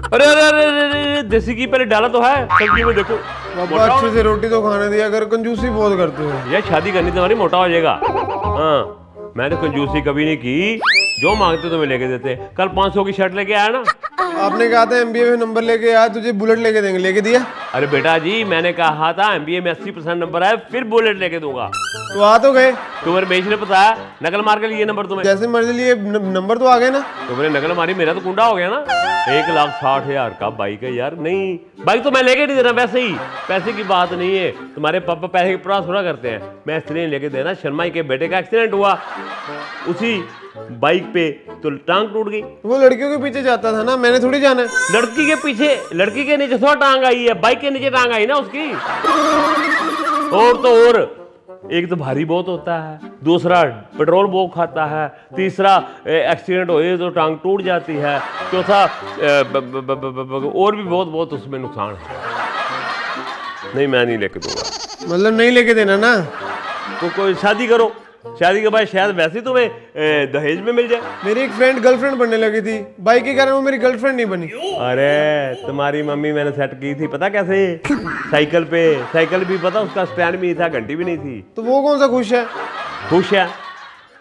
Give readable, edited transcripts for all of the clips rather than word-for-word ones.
अरे अरे अरे अरे, देसी घी पहले डाला तो है सब्जी में, देखो। पापा अच्छे से रोटी तो खाने दिया कर, कंजूसी बहुत करते हो। यार शादी करनी तुम्हारी मोटा हो जाएगा। हाँ, मैंने कंजूसी कभी नहीं की, जो मांगते तुम्हें लेके देते। कल 500 की शर्ट लेके आया ना। आपने कहा था एमबीए में नंबर लेके आया, तुझे बुलेट लेके देंगे, लेके दिया? अरे बेटा जी, मैंने कहा था एमबीए में 80% नंबर है, फिर बुलेट लेके दूंगा। तो आ तो गए। तुम्हारे बेच ने पता है, नकल मार के लिए नंबर तुम्हें। जैसे मर्जी लिए नंबर तो आ गए ना। तुमने नकल मारी, मेरा तो कुंडा हो गया ना। 1,60,000 का बाइक है यार। नहीं, बाइक तो मैं लेके नहीं देना, वैसे ही पैसे की बात नहीं है। तुम्हारे पापा पैसे की परवाह थोड़ा करते हैं, मैं इसलिए लेके देना। शर्मा के बेटे का एक्सीडेंट हुआ उसी बाइक पे, तो टांग टूट गई। वो लड़कियों के पीछे जाता था ना, मैंने थोड़ी जाना है। लड़की के पीछे, लड़की के नीचे थोड़ा टांग आई है, बाइक के नीचे टांग आई ना उसकी। और तो और, एक तो भारी बहुत होता है, दूसरा पेट्रोल बहुत खाता है, तीसरा एक्सीडेंट हो तो टांग टूट जाती है, चौथा और भी बहुत बहुत उसमें नुकसान है। नहीं, मैं नहीं लेके दूंगा। मतलब नहीं लेके देना ना। तो कोई शादी करो, शादी के बाद शायद वैसे तुम्हें दहेज में मिल जाए। मेरी एक फ्रेंड गर्लफ्रेंड बनने लगी थी, बाइक के कारण वो मेरी गर्लफ्रेंड नहीं बनी। अरे तुम्हारी मम्मी मैंने सेट की थी, पता कैसे? साइकिल पे। साइकिल भी पता उसका स्टैंड भी नहीं था, घंटी भी नहीं थी। तो वो कौन सा खुश है? खुश है?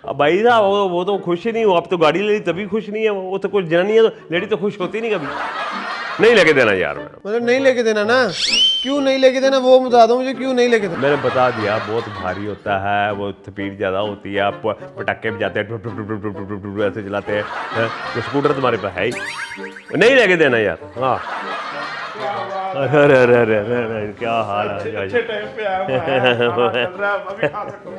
अब भाई साहब, वो तो खुश ही नहीं हो। अब तो गाड़ी ले ली तभी खुश नहीं है वो तो कुछ जनानी है, तो लेडी तो खुश होती नहीं कभी। नहीं लेके देना यार। मतलब नहीं लेके देना ना। क्यों नहीं लेके देना वो बता दो मुझे, क्यों नहीं लेके देना? मैंने बता दिया, बहुत भारी होता है, वो स्पीड ज़्यादा होती है, आप पटाखे बजाते हैं, ऐसे चलाते हैं। तो स्कूटर तुम्हारे पास है ही नहीं, लेके देना यार। हाँ, अरे अरे अरे अरे अरे, क्या हाल है? अच्छे टाइम पे आया मैं, खाना चल रहा है, मैं भी खा सकता हूँ।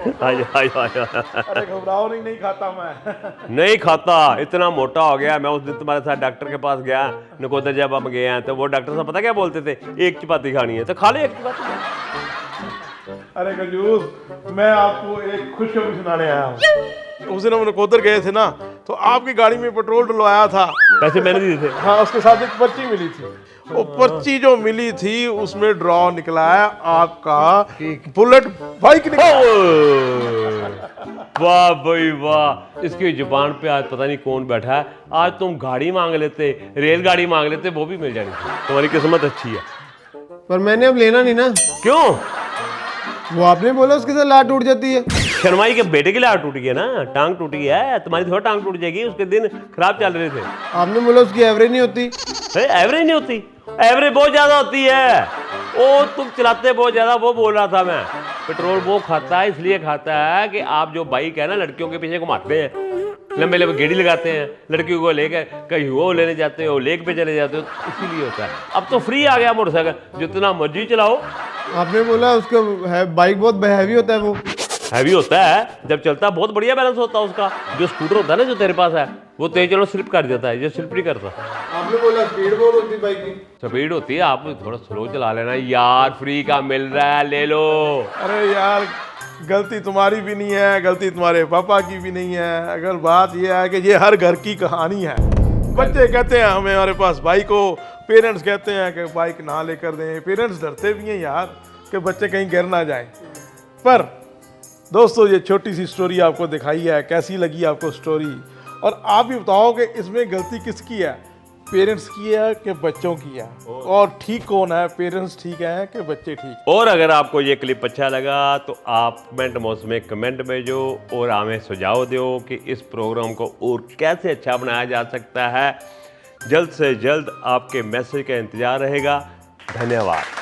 अरे घबराओ नहीं खाता मैं। नहीं खाता, इतना मोटा हो गया। मैं उस दिन तुम्हारे साथ डॉक्टर के पास गया, नकोदर जब हम गए हैं, तो वो डॉक्टर साहब पता क्या बोलते थे? एक चपाती खानी है तो खा ले एक चपाती। अरे कंजूस, मैं आपको एक खुशखबरी सुनाने आया हूँ। उस दिन हम नकोदर गए थे ना, तो आपकी गाड़ी में पेट्रोल डलवाया था। पैसे मैंने दिए थे। हाँ, उसके साथ एक पर्ची मिली थी। वो पर्ची जो मिली थी उसमें ड्रॉ निकला है आपका बुलेट बाइक निकला। वाह भाई वाह, इसकी जुबान पे आज पता नहीं कौन बैठा है। आज तुम गाड़ी मांग लेते, रेलगाड़ी मांग लेते, वो भी मिल जानी। तुम्हारी किस्मत अच्छी है। पर मैंने अब लेना नहीं ना। क्यों? वो आपने बोला उसके साथ लात टूट जाती है। शर्माई के बेटे की लात टूटी है ना, टांग टूटी है। तुम्हारी थोड़ा टांग टूट जाएगी, उसके दिन खराब चल रहे थे। आपने बोला उसकी एवरेज नहीं होती। एवरेज नहीं होती? एवरेज बहुत ज्यादा होती है। ओ तुम चलाते बहुत ज्यादा, वो बोल रहा था मैं। पेट्रोल वो खाता है, इसलिए खाता है कि आप जो बाइक है ना, लड़कियों के पीछे घुमाते हैं, लंबे लंबे गेड़ी लगाते हैं, लड़कियों को लेकर कहीं वो लेने जाते हो, लेक पे चले जाते हो, इसीलिए होता है। अब तो फ्री आ गया मोटरसाइकिल, जितना मर्जी चलाओ। आपने बोला उसका बाइक बहुत हैवी होता है। वो हैवी होता है, जब चलता है बहुत बढ़िया बैलेंस होता है उसका। जो स्कूटर होता है ना, जो तेरे पास है, वो तेज चलो स्लिप कर देता है, ये स्लिप नहीं करता। आपने बोला स्पीड बहुत होती है बाइक की। स्पीड होती है, आप थोड़ा स्लो चला लेना यार, फ्री का मिल रहा है, ले लो। अरे यार, गलती तुम्हारी भी नहीं है, गलती तुम्हारे पापा की भी नहीं है। अगर बात यह है कि ये हर घर की कहानी है। बच्चे कहते हैं हमें हमारे पास बाइक हो, पेरेंट्स कहते हैं कि बाइक ना लेकर दें, पेरेंट्स डरते भी हैं यार कि बच्चे कहीं गिर ना जाएं। पर दोस्तों, ये छोटी सी स्टोरी आपको दिखाई है, कैसी लगी आपको स्टोरी? और आप भी बताओ कि इसमें गलती किसकी है, पेरेंट्स की है कि बच्चों की है? और ठीक कौन है, पेरेंट्स ठीक है कि बच्चे ठीक? और अगर आपको ये क्लिप अच्छा लगा तो आप कमेंट बॉक्स में कमेंट भेजो और हमें सुझाव दो कि इस प्रोग्राम को और कैसे अच्छा बनाया जा सकता है। जल्द से जल्द आपके मैसेज का इंतजार रहेगा। धन्यवाद।